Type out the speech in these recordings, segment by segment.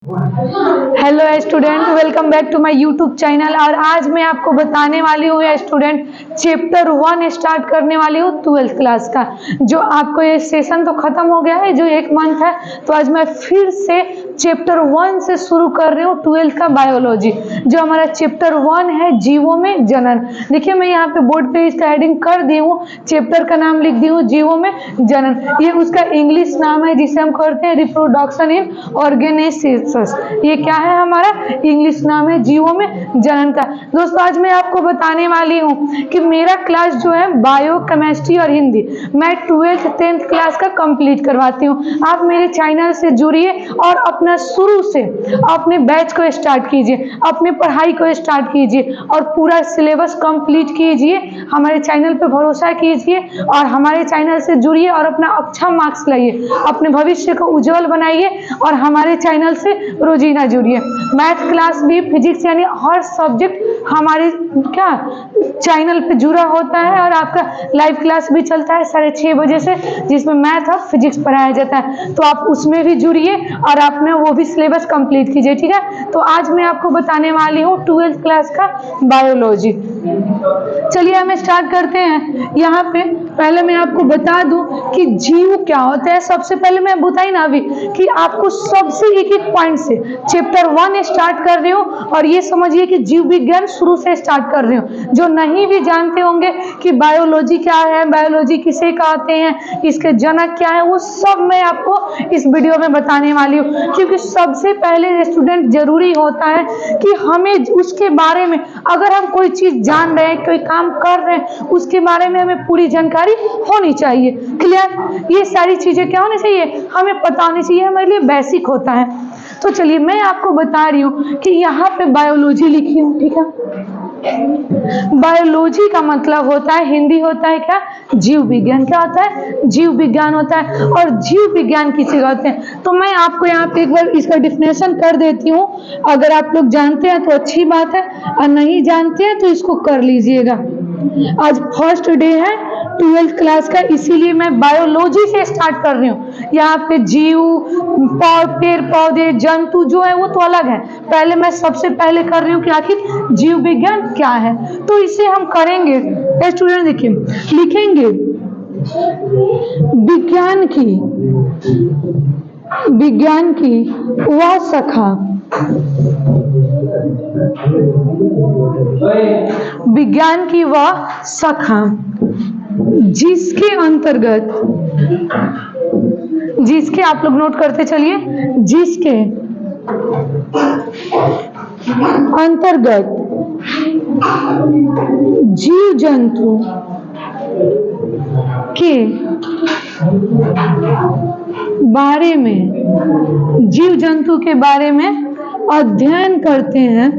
Hello student, welcome back to my YouTube channel. और आज मैं आपको बताने वाली हूँ स्टूडेंट, चैप्टर 1 स्टार्ट करने वाली हूँ 12th क्लास का। जो आपको ये सेशन तो खत्म हो गया है, जो एक मंथ है, तो आज मैं फिर से चैप्टर 1 से शुरू कर रही हूँ 12th का बायोलॉजी। जो हमारा चैप्टर 1 है जीवों में जनन। देखिए मैं यहाँ पे बोर्ड पे इसका हेडिंग कर दी हूँ, चैप्टर का नाम लिख दी हूँ जीवों में जनन। ये उसका इंग्लिश नाम है जिसे हम करते हैं रिप्रोडक्शन इन ऑर्गेनेसिस। ये क्या है, हमारा इंग्लिश नाम है जीवों में जनन का। दोस्तों आज मैं आपको बताने वाली हूँ कि मेरा क्लास जो है बायो, केमिस्ट्री और हिंदी, मैं 12th 10th क्लास का कंप्लीट करवाती हूँ। आप मेरे चैनल से जुड़िए और अपना शुरू से अपने बैच को स्टार्ट कीजिए, अपनी पढ़ाई को स्टार्ट कीजिए और पूरा सिलेबस कंप्लीट कीजिए। हमारे चैनल पे भरोसा कीजिए और हमारे चैनल से जुड़िए और अपना अच्छा मार्क्स लाइए, अपने भविष्य को उज्जवल बनाइए और हमारे चैनल से रोजीना जुड़िए। मैथ क्लास भी, फिजिक्स, यानी हर सब्जेक्ट हमारे क्या चैनल पे जुड़ा होता है। और आपका लाइव क्लास भी चलता है 6:30 बजे से, जिसमें मैथ और फिजिक्स पढ़ाया जाता है, तो आप उसमें भी जुड़िए और आपने वो भी सिलेबस कंप्लीट कीजिए। ठीक है, तो आज मैं आपको बताने वाली हूँ 12th क्लास का बायोलॉजी। चलिए हम स्टार्ट करते हैं। यहाँ पे पहले मैं आपको बता दूं कि जीव क्या होता है। सबसे पहले मैं बताई ना अभी कि आपको सबसे एक एक पॉइंट से चैप्टर 1 स्टार्ट कर रही हूँ और ये समझिए कि जीव विज्ञान शुरू से स्टार्ट कर रही हूँ। जो नहीं भी जानते होंगे कि बायोलॉजी क्या है, बायोलॉजी किसे कहते हैं, इसके जनक क्या है, वो सब मैं आपको इस वीडियो में बताने वाली हूँ। क्योंकि सबसे पहले स्टूडेंट जरूरी होता है कि हमें उसके बारे में, अगर हम कोई चीज जान रहे हैं, कोई काम कर रहे हैं, उसके बारे में हमें पूरी जानकारी होनी चाहिए। क्लियर? ये सारी चीजें क्या होनी चाहिए, हमें पता होनी चाहिए, हमारे लिए बेसिक होता है। तो चलिए मैं आपको बता रही हूँ कि यहाँ पे बायोलॉजी लिखी हूँ। ठीक है, बायोलॉजी का मतलब होता है, हिंदी होता है क्या, जीव विज्ञान। क्या होता है, जीव विज्ञान होता है। और जीव विज्ञान किसे कहते हैं, तो मैं आपको यहाँ पे एक बार इसका डिफिनेशन कर देती हूँ। अगर आप लोग जानते हैं तो अच्छी बात है, और नहीं जानते हैं तो इसको कर लीजिएगा। आज फर्स्ट डे है 12th क्लास का, इसीलिए मैं बायोलॉजी से स्टार्ट कर रही हूँ। यहाँ पे जीव, पेड़ पौधे, जंतु जो है वो तो अलग है। पहले मैं सबसे पहले कर रही हूँ कि आखिर जीव विज्ञान क्या है। तो इसे हम करेंगे स्टूडेंट, देखिए लिखेंगे विज्ञान की वह शाखा, विज्ञान की वह शाखा जिसके अंतर्गत, जिसके आप लोग नोट करते चलिए, जिसके अंतर्गत जीव जंतु के बारे में, जीव जंतु के बारे में अध्ययन करते हैं।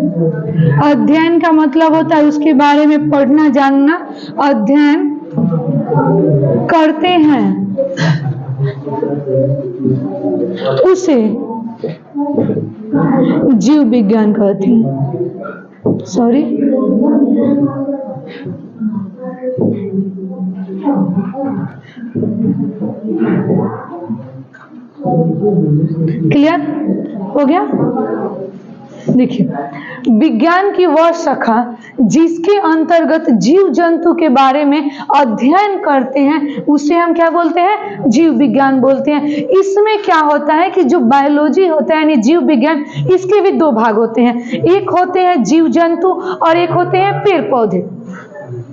अध्ययन का मतलब होता है उसके बारे में पढ़ना, जानना। अध्ययन करते हैं उसे जीव विज्ञान कहते हैं। सॉरी, क्लियर हो गया? देखिए, विज्ञान की वह शाखा जिसके अंतर्गत जीव जंतु के बारे में अध्ययन करते हैं उसे हम क्या बोलते हैं, जीव विज्ञान बोलते हैं। इसमें क्या होता है कि जो बायोलॉजी होता है यानी जीव विज्ञान, इसके भी दो भाग होते हैं। एक होते हैं जीव जंतु और एक होते हैं पेड़ पौधे।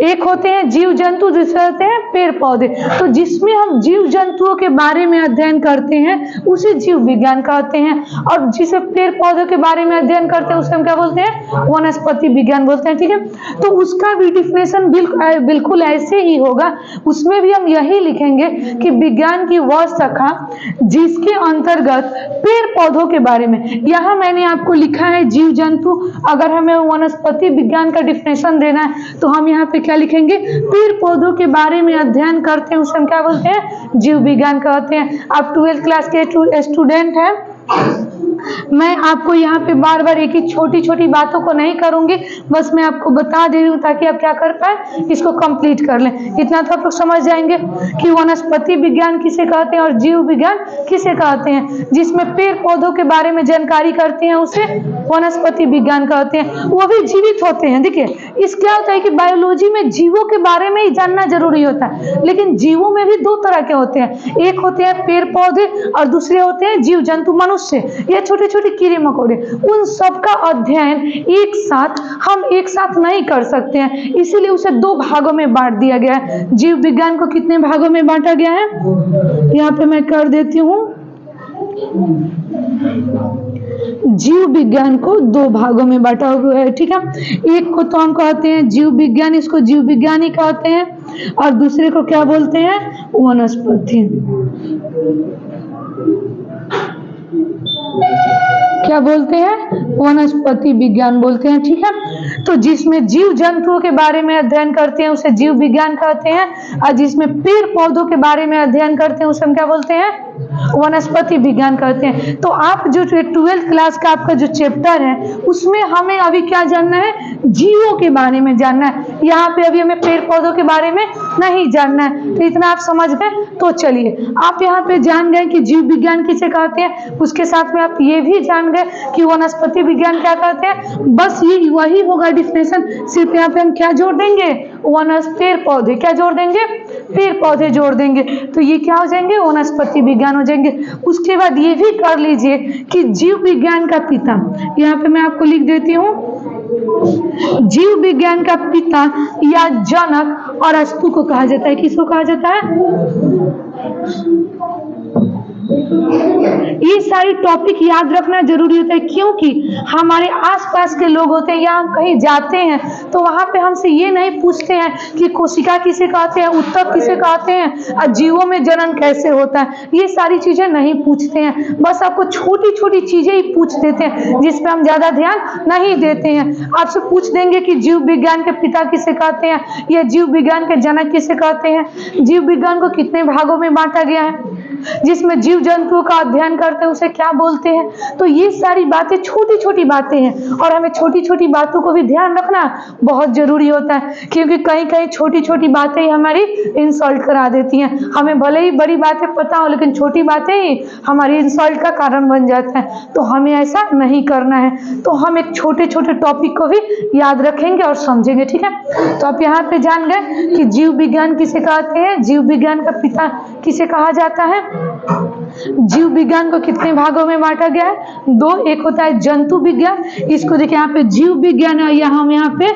एक होते हैं जीव जंतु, दूसरे होते हैं पेड़ पौधे। तो जिसमें हम जीव जंतुओं के बारे में अध्ययन करते हैं उसे जीव विज्ञान कहते हैं, और जिसे पेड़ पौधों के बारे में अध्ययन करते हैं उसे हम क्या बोलते हैं, वनस्पति विज्ञान बोलते हैं। ठीक है, तो उसका भी डिफिनेशन बिल्कुल ऐसे ही होगा। उसमें भी हम यही लिखेंगे कि विज्ञान की वह शाखा जिसके अंतर्गत पेड़ पौधों के बारे में, यहाँ मैंने आपको लिखा है जीव जंतु। अगर हमें वनस्पति विज्ञान का डिफिनेशन देना है तो हम यहाँ पे क्या लिखेंगे, पेड़ पौधों के बारे में अध्ययन करते हैं उसे हम क्या बोलते हैं, जीव विज्ञान कहते हैं। आप 12th क्लास के स्टूडेंट हैं मैं आपको यहाँ पे बार बार एक ही छोटी छोटी बातों को नहीं करूंगी, बस मैं आपको बता दे रही हूँ ताकि आप क्या कर पाए, इसको कंप्लीट कर लें। इतना तो आप लोग समझ जाएंगे कि वनस्पति विज्ञान किसे कहते हैं और जीव विज्ञान किसे कहते हैं। जिसमें पेड़ पौधों के बारे में जानकारी करते हैं उसे वनस्पति विज्ञान कहते हैं, वो भी जीवित होते हैं। देखिए इस क्या होता है कि बायोलॉजी में जीवों के बारे में ही जानना जरूरी होता है, लेकिन जीवों में भी दो तरह के होते हैं, एक होते हैं पेड़ पौधे और दूसरे होते हैं जीव जंतु मनुष्य, ये छोटे छोटे कीड़े मकोड़े। उन सबका अध्ययन हम एक साथ नहीं कर सकते हैं, इसीलिए उसे दो भागों में बांट दिया गया है। जीव विज्ञान को कितने भागों में बांटा गया है, यहाँ पे मैं कर देती हूँ। जीव विज्ञान को दो भागों में बांटा हुआ है, ठीक है। एक को तो हम कहते हैं जीव विज्ञान, इसको जीव विज्ञान ही कहते हैं, और दूसरे को क्या बोलते हैं, वनस्पति। क्या बोलते हैं, वनस्पति विज्ञान बोलते हैं, ठीक है। तो जिसमें जीव जंतुओं के बारे में अध्ययन करते हैं उसे जीव विज्ञान कहते हैं, और जिसमें पेड़ पौधों के बारे में अध्ययन करते हैं उसे हम क्या बोलते हैं, वनस्पति विज्ञान कहते हैं। तो आप जो 12th क्लास का आपका जो चैप्टर है उसमें हमें अभी क्या जानना है, जीवों के बारे में जानना है। यहाँ पे अभी हमें पेड़ पौधों के बारे में नहीं जानना है, तो इतना आप समझ गए। तो चलिए आप यहाँ पे जान गए कि जीव विज्ञान किसे कहते हैं, उसके साथ में आप ये भी जान गए कि वनस्पति विज्ञान क्या कहते हैं। बस ये वही होगा डिफिनेशन, सिर्फ यहाँ पे हम क्या जोड़ देंगे, पेड़ पौधे, क्या जोड़ देंगे, पेड़ पौधे जोड़ देंगे, तो ये क्या हो जाएंगे, वनस्पति विज्ञान हो जाएंगे। उसके बाद ये भी कर लीजिए कि जीव विज्ञान का पिता, यहाँ पे मैं आपको लिख देती हूँ, जीव विज्ञान का पिता या जनक और अरस्तु को कहा जाता है। किसको कहा जाता है, ये सारी टॉपिक याद रखना जरूरी होता है, क्योंकि हमारे आसपास के लोग होते हैं या हम कहीं जाते हैं तो वहां पे हमसे ये नहीं पूछते हैं कि कोशिका किसे कहते हैं, उत्तक किसे कहते हैं, और जीवों में जनन कैसे होता है, ये सारी चीजें नहीं पूछते हैं। बस आपको छोटी छोटी चीजें ही पूछ देते हैं जिस पे हम ज्यादा ध्यान नहीं देते हैं। आपसे पूछ देंगे कि जीव विज्ञान के पिता किसे कहते हैं, या जीव विज्ञान के जनक किसे कहते हैं, जीव विज्ञान को कितने भागों में बांटा गया है, जिसमें जीव जंतुओं का अध्ययन करते हैं उसे क्या बोलते हैं। तो ये सारी बातें छोटी छोटी बातें हैं, और हमें छोटी छोटी बातों को भी ध्यान रखना बहुत जरूरी होता है, क्योंकि कहीं कहीं छोटी छोटी बातें ही हमारी इंसल्ट करा देती हैं। हमें भले ही बड़ी बातें पता हो, लेकिन छोटी बातें ही हमारी इंसल्ट का कारण बन जाता है, तो हमें ऐसा नहीं करना है। तो हम एक छोटे छोटे टॉपिक को भी याद रखेंगे और समझेंगे, ठीक है। तो आप यहाँ पे जान गए कि जीव विज्ञान किसे कहते हैं, जीव विज्ञान का पिता किसे कहा जाता है। जीव विज्ञान को कितने भागों में बांटा गया है, दो। एक होता है जंतु विज्ञान, इसको देखिए यहाँ पे जीव विज्ञान है, या हम यहाँ पे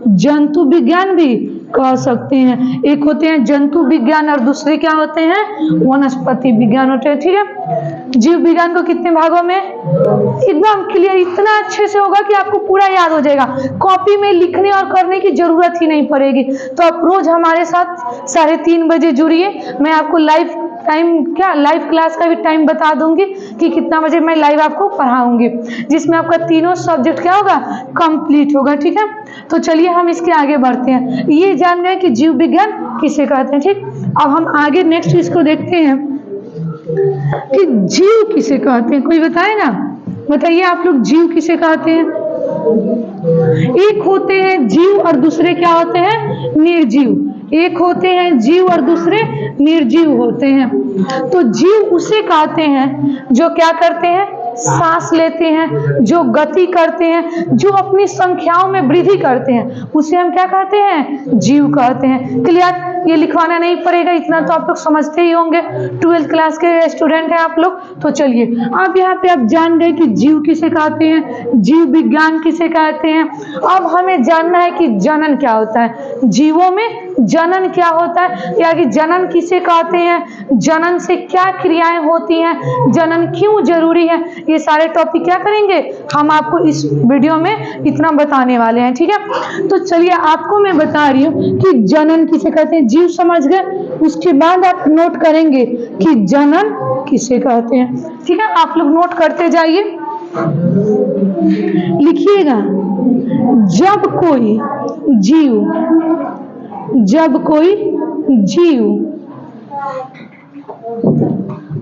जंतु विज्ञान भी कह सकते हैं। एक होते हैं जंतु विज्ञान और दूसरे क्या होते हैं, वनस्पति विज्ञान होते हैं, ठीक है। जीव विज्ञान को कितने भागों में, एकदम क्लियर, इतना अच्छे से होगा कि आपको पूरा याद हो जाएगा, कॉपी में लिखने और करने की जरूरत ही नहीं पड़ेगी। तो आप रोज हमारे साथ 3:30 बजे जुड़िए, मैं आपको लाइव क्लास का भी टाइम बता दूंगी कि कितना बजे मैं लाइव आपको पढ़ाऊंगी, जिसमें आपका तीनों सब्जेक्ट क्या होगा, कंप्लीट होगा, ठीक है। तो चलिए हम इसके आगे बढ़ते हैं। ये जान गए कि जीव विज्ञान किसे कहते हैं, ठीक। अब हम आगे नेक्स्ट इसको देखते हैं कि जीव किसे कहते हैं। कोई बताए ना, बताइए आप लोग, जीव किसे कहते हैं। एक होते हैं जीव और दूसरे क्या होते हैं, निर्जीव। एक होते हैं जीव और दूसरे निर्जीव होते हैं। तो जीव उसे कहते हैं जो क्या करते हैं, सांस लेते हैं, जो गति करते हैं, जो अपनी संख्याओं में वृद्धि करते हैं, उसे हम क्या कहते हैं, जीव कहते हैं। क्लियर, ये लिखवाना नहीं पड़ेगा, इतना तो आप लोग समझते ही होंगे, 12th क्लास के स्टूडेंट हैं आप लोग। तो चलिए अब यहाँ पे आप जान गए कि जीव किसे कहते हैं, जीव विज्ञान किसे कहते हैं। अब हमें जानना है कि जनन क्या होता है, जीवों में जनन क्या होता है, या कि जनन किसे कहते हैं, जनन से क्या क्रियाएं होती हैं, जनन क्यों जरूरी है, ये सारे टॉपिक क्या करेंगे हम आपको इस वीडियो में इतना बताने वाले हैं, ठीक है। तो चलिए आपको मैं बता रही हूँ कि जनन किसे कहते हैं, जीव समझ गए। उसके बाद आप नोट करेंगे कि जनन किसे कहते हैं, ठीक है। आप लोग नोट करते जाइए, लिखिएगा। जब कोई जीव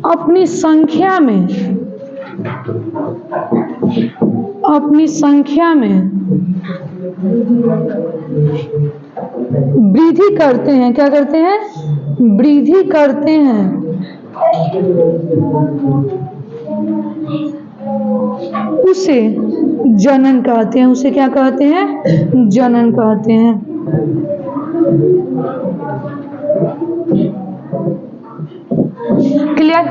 अपनी संख्या में अपनी संख्या में वृद्धि करते हैं। क्या करते हैं? वृद्धि करते हैं। उसे जनन कहते हैं। उसे क्या कहते हैं? जनन कहते हैं। क्लियर?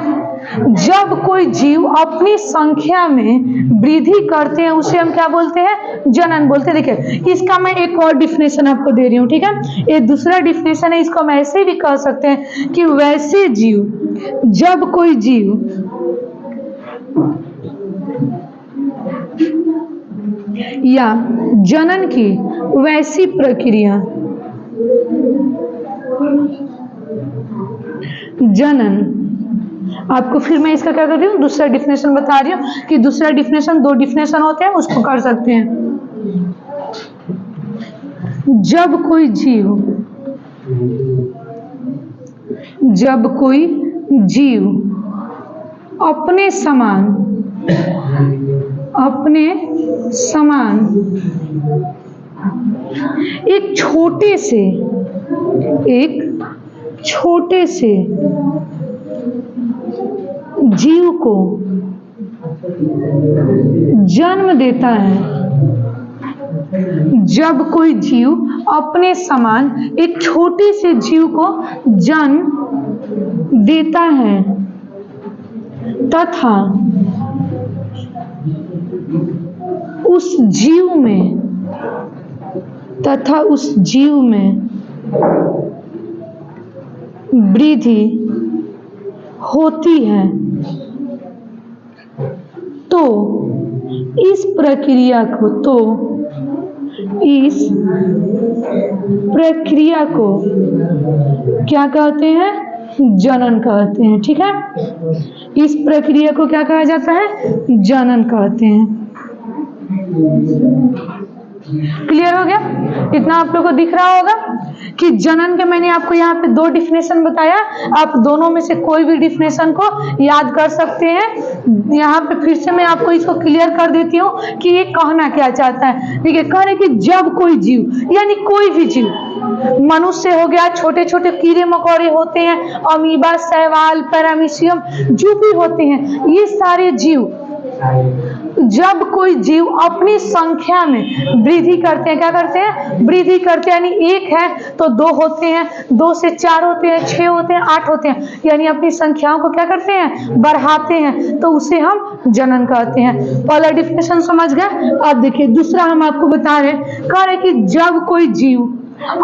जब कोई जीव अपनी संख्या में वृद्धि करते हैं उसे हम क्या बोलते हैं? जनन बोलते हैं। देखिए इसका मैं एक और डिफिनेशन आपको दे रही हूँ, ठीक है? ये दूसरा डिफिनेशन है, इसको हम ऐसे भी कह सकते हैं कि वैसे जीव, जब कोई जीव या जनन की वैसी प्रक्रिया, जनन, आपको फिर मैं इसका क्या कर रही हूँ? दूसरा डिफिनेशन बता रही हूँ कि दूसरा डिफिनेशन, दो डिफिनेशन होते हैं, उसको कर सकते हैं। जब कोई जीव अपने समान एक छोटे से जीव को जन्म देता है। जब कोई जीव अपने समान एक छोटे से जीव को जन्म देता है तथा उस जीव में वृद्धि होती है तो इस प्रक्रिया को क्या कहते हैं? जनन कहते हैं। ठीक है, इस प्रक्रिया को क्या कहा जाता है? जनन कहते हैं। क्लियर हो गया? इतना आप लोगों को दिख रहा होगा कि जनन के मैंने आपको यहाँ पे दो डिफिनेशन बताया, आप दोनों में से कोई भी डिफिनेशन को याद कर सकते हैं। यहाँ पे फिर से मैं आपको इसको क्लियर कर देती हूँ कि ये कहना क्या चाहता है। ठीक है, कह रहे कि जब कोई जीव, यानी कोई भी जीव, मनुष्य हो गया, छोटे छोटे कीड़े मकोड़े होते हैं, अमीबा, शैवाल, पैरामीशियम, जो भी होते हैं, ये सारे जीव, जब कोई जीव अपनी संख्या में वृद्धि करते हैं, क्या करते हैं? वृद्धि करते हैं। यानी एक है तो दो होते हैं, दो से चार होते हैं, 6 होते हैं, 8 होते हैं, यानी अपनी संख्याओं को क्या करते हैं? बढ़ाते हैं, तो उसे हम जनन कहते हैं। पहला डिफिनेशन समझ गए? अब देखिए दूसरा हम आपको बता रहे हैं, कह रहे कि जब कोई जीव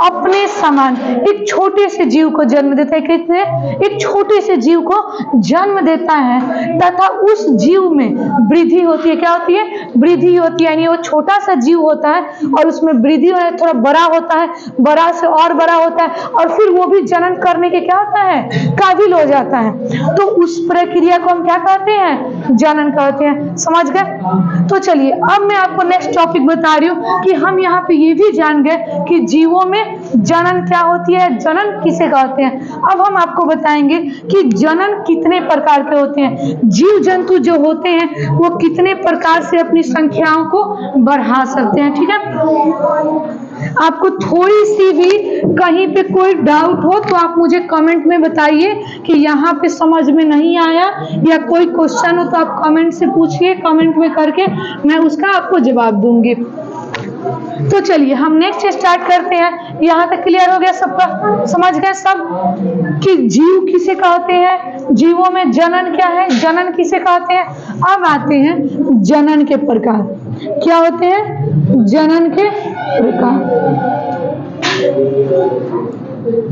अपने समान एक छोटे से जीव को जन्म देता है, कितने? एक छोटे से जीव को जन्म देता है तथा उस जीव में वृद्धि होती है। क्या होती है? वृद्धि होती है। यानी वो छोटा सा जीव होता है और उसमें वृद्धि हो है, थोड़ा बड़ा होता है, बड़ा से और बड़ा होता है, और फिर वो भी जनन करने के क्या होता है? काबिल हो जाता है। तो उस प्रक्रिया को हम क्या कहते हैं? जनन कहते हैं। समझ गए? तो चलिए अब मैं आपको नेक्स्ट टॉपिक बता रही हूँ कि हम यहाँ पे ये भी जान गए कि जीवों में जनन क्या होती है, जनन किसे कहते हैं। अब हम आपको बताएंगे कि जनन कितने प्रकार के होते हैं। जीव जंतु जो होते हैं वो कितने प्रकार से अपनी संख्याओं को बढ़ा सकते हैं। ठीक है, आपको थोड़ी सी भी कहीं पे कोई डाउट हो तो आप मुझे कमेंट में बताइए कि यहाँ पे समझ में नहीं आया, या कोई क्वेश्चन हो तो आप कमेंट से पूछिए, कमेंट में करके मैं उसका आपको जवाब दूंगी। तो चलिए हम नेक्स्ट स्टार्ट करते हैं। यहाँ तक क्लियर हो गया सबका? समझ गए सब कि जीव किसे कहते हैं, जीवों में जनन क्या है, जनन किसे कहते हैं। अब आते हैं जनन के प्रकार। क्या होते हैं? जनन के प्रकार।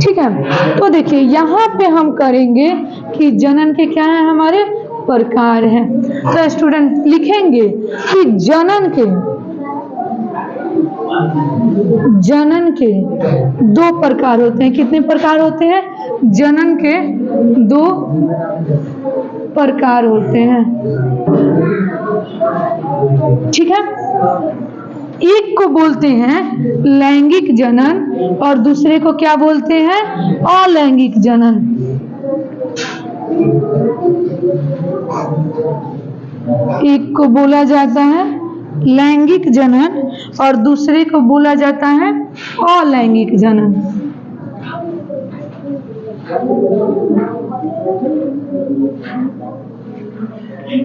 ठीक है, तो देखिए यहाँ पे हम करेंगे कि जनन के क्या है, हमारे प्रकार हैं। तो स्टूडेंट लिखेंगे कि जनन के दो प्रकार होते हैं। कितने प्रकार होते हैं? जनन के दो प्रकार होते हैं। ठीक है, एक को बोलते हैं लैंगिक जनन और दूसरे को क्या बोलते हैं? अलैंगिक जनन। एक को बोला जाता है लैंगिक जनन और दूसरे को बोला जाता है अलैंगिक जनन।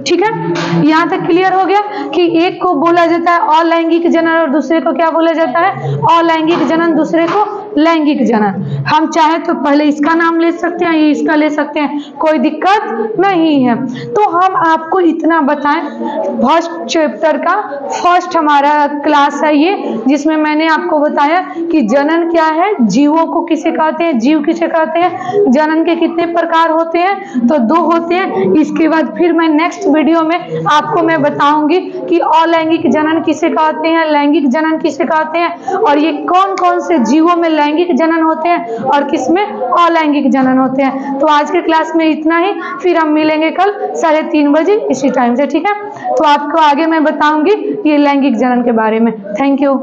ठीक है, यहाँ तक क्लियर हो गया कि एक को बोला जाता है अलैंगिक जनन और दूसरे को क्या बोला जाता है, अलैंगिक जनन, दूसरे को लैंगिक जनन। हम चाहे तो पहले इसका नाम ले सकते हैं, ये इसका ले सकते हैं, कोई दिक्कत नहीं है। तो हम आपको इतना बताएं, फर्स्ट चैप्टर का फर्स्ट हमारा क्लास है ये, जिसमें मैंने आपको बताया कि जनन क्या है, जीवों को किसे कहते हैं, जीव किसे कहते हैं, जनन के कितने प्रकार होते हैं, तो 2 होते हैं। इसके बाद फिर मैं नेक्स्ट वीडियो में आपको मैं बताऊंगी कि अलैंगिक जनन किसे कहते हैं, लैंगिक जनन किसे कहते हैं, और ये कौन कौन से जीवों में लैंगिक जनन होते हैं और किसमें अलैंगिक जनन होते हैं। तो आज के क्लास में इतना ही, फिर हम मिलेंगे कल 3:30 बजे इसी टाइम से, ठीक है। तो आपको आगे मैं बताऊंगी ये लैंगिक जनन के बारे में। Thank you.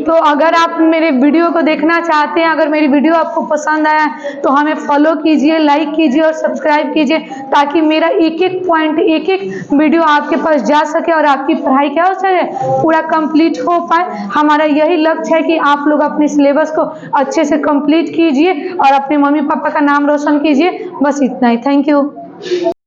तो अगर आप मेरे वीडियो को देखना चाहते हैं, अगर मेरी वीडियो आपको पसंद आया तो हमें फॉलो कीजिए, लाइक कीजिए और सब्सक्राइब कीजिए, ताकि मेरा एक एक पॉइंट, एक एक वीडियो आपके पास जा सके और आपकी पढ़ाई क्या हो सके, पूरा कंप्लीट हो पाए। हमारा यही लक्ष्य है कि आप लोग अपने सिलेबस को अच्छे से कंप्लीट कीजिए और अपने मम्मी पापा का नाम रोशन कीजिए। बस इतना ही। Thank you.